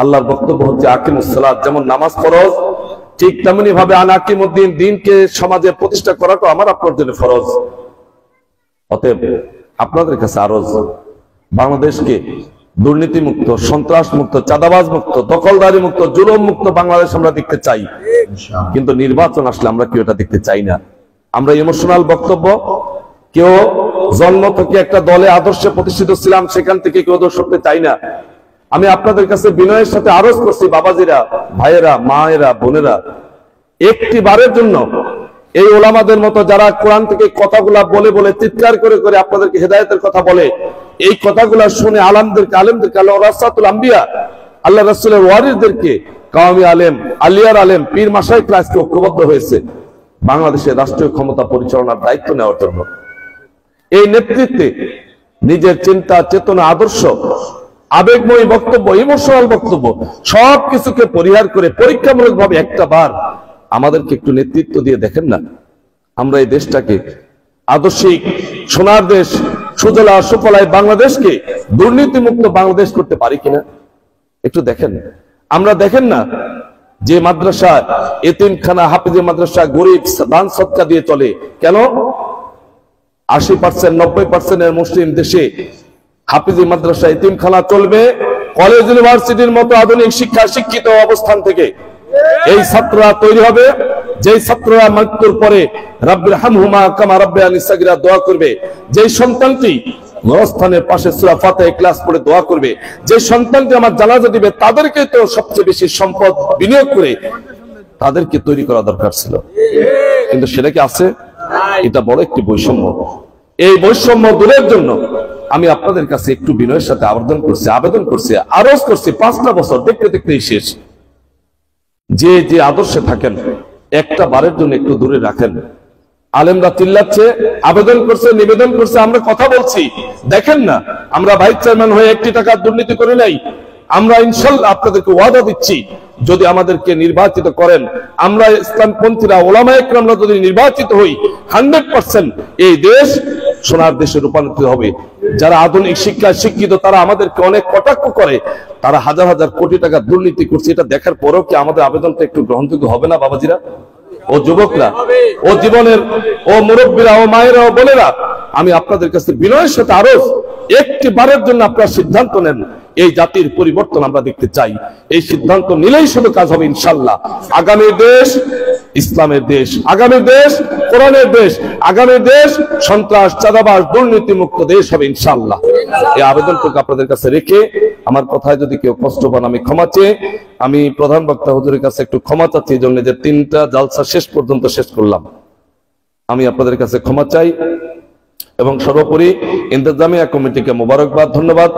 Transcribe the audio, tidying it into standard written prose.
আল্লাহর বক্তব্য হচ্ছে আকিমুস সালাত, যেমন নামাজ ফরজ ঠিক তেমনি ভাবে আনাকিমুদ্দিন, দিনকে সমাজে প্রতিষ্ঠা করাটা আমার আপনার জন্য ফরজ। অতএব আপনাদের কাছে আরজ, বাংলাদেশকে দুর্নীতি মুক্ত, সন্ত্রাস মুক্ত, চাঁদাবাজ মুক্ত, দখলদারি মুক্ত, জুলুম মুক্ত বাংলাদেশ আমরা দেখতে চাই। কিন্তু নির্বাচন আসলে আমরা কেউ এটা দেখতে চাই না। আমরা ইমোশনাল বক্তব্য, কেউ জন্ম থেকে একটা দলে আদর্শে প্রতিষ্ঠিত ছিলাম সেখান থেকে কেউ দোষ করতে চাই না। আমি আপনাদের কাছে বিনয়ের সাথে আরজ করছি, বাবাজিরা, ভাইয়েরা, মায়েরা, বোনেরা, একটি বারের জন্য এই ওলামাদের মতো যারা কোরআন থেকে কথাগুলা বলে বলে চিৎকার করে করে আপনাদেরকে হেদায়েতের কথা বলে, এই কথাগুলা শুনে আলেমদেরকে আল্লাহ রাসাতুল আম্বিয়া, আল্লাহ রাসূলের ওয়ারিসদেরকে, কাওমি আলেম, আলিয়ার আলেম, পীর মাশায়েখরা আজকে ঐক্যবদ্ধ হয়েছে বাংলাদেশের রাষ্ট্রীয় ক্ষমতা পরিচালনার দায়িত্ব নেওয়ার জন্য। এই নেতৃত্বে নিজের চিন্তা, চেতনা, আদর্শ, আবেগময়ী বক্তব্য, ইমোশনাল বক্তব্য সবকিছুকে পরিহার করে পরীক্ষামূলক ভাবে একটা বার আমাদেরকে একটু নেতৃত্ব দিয়ে দেখেন না, আমরা এই দেশটাকে আদর্শিক সোনার দেশ, সুজলা সুফলায় বাংলাদেশকে দুর্নীতিমুক্ত বাংলাদেশ করতে পারি কিনা একটু দেখেন। আমরা দেখেন না যে মাদ্রাসা, এতিমখানা, হাফিজি মাদ্রাসা গরিব দান সদকা দিয়ে চলে, কেন? 80% 90% মুসলিম দেশে হাফিজি মাদ্রাসা, এতিমখানা চলবে কলেজ ইউনিভার্সিটির মতো আধুনিক শিক্ষা শিক্ষিত অবস্থান থেকে। এই ছাত্ররা তৈরি হবে, যেই ছাত্ররা মৃত্যুর পরে রাব্বির হামহুমা কামা রাব্বায়ানি সাগীরা দোয়া করবে, যেই সন্তানটি গোরস্থানের পাশে সূরা ফাতিহা ক্লাস পড়ে দোয়া করবে, যে সন্তানটি আমার জানাজা দিবে, তাদেরকে তো সবচেয়ে বেশি সম্পদ বিনিয়োগ করে তাদেরকে তৈরি করা দরকার ছিল, কিন্তু সেটা কি আছে? এটা বড় একটি বৈষম্য। এই বৈষম্য দূরের জন্য আমি আপনাদের কাছে একটু বিনয়ের সাথে আবেদন করছি, আরজ করছি, 5টা বছর দেখতে দেখতেই শেষ। যে যে আদর্শে থাকেন একটা বারের জন্য একটু দূরে রাখেন। আলেমরা চিল্লাচ্ছে, আবেদন করছে, নিবেদন করছে, আমরা কথা বলছি, দেখেন না আমরা ভাইস চেয়ারম্যান হয়ে 1 টাকা দুর্নীতি করে নাই। আমরা ইনশাআল্লাহ আপনাদেরকে ওয়াদা দিচ্ছি, যদি আমাদেরকে নির্বাচিত করেন, আমরা ইসলামপন্থীরা, ওলামায়ে কেরামরা যদি নির্বাচিত হই, 100% এই দেশ সোনার দেশে রূপান্তরিত হবে। যারা আধুনিক শিক্ষায় শিক্ষিত তারা আমাদেরকে অনেক কটাক্ষ করে, তারা হাজার হাজার কোটি টাকা দুর্নীতি করছে, এটা দেখার পরেও কি আমাদের আবেদনটা একটু গ্রহণযোগ্য হবে না? বাবাজিরা ও যুবকরা ও জীবনের ও মুরব্বীরা ও মায়েরা ও বোনেরা, আমি আপনাদের কাছে বিনয়ের সাথে আরজ, একটি বারের জন্য আপনারা সিদ্ধান্ত নেন। এই জাতির পরিবর্তন আমরা দেখতে চাই, এই সিদ্ধান্ত নিলেই শুধু কাজ হবে ইনশাআল্লাহ। আগামী দেশ ইসলামের দেশ, আগামী দেশ কোরআনের দেশ, আগামী দেশ সন্ত্রাস, চাঁদাবাজ, দুর্নীতি মুক্ত দেশ হবে ইনশাআল্লাহ। এই আবেদনটুকু আপনাদের কাছে রেখে, আমার কথায় যদি কেউ কষ্ট পান আমি ক্ষমা চেয়ে, আমি প্রধান বক্তা হুজুরের কাছে একটু ক্ষমা চাচ্ছি এই জন্য যে 3টা জালসা শেষ পর্যন্ত শেষ করলাম, আমি আপনাদের কাছে ক্ষমা চাই। এবং সর্বোপরি ইন্তেজামিয়া কমিটিকে মোবারকবাদ, ধন্যবাদ।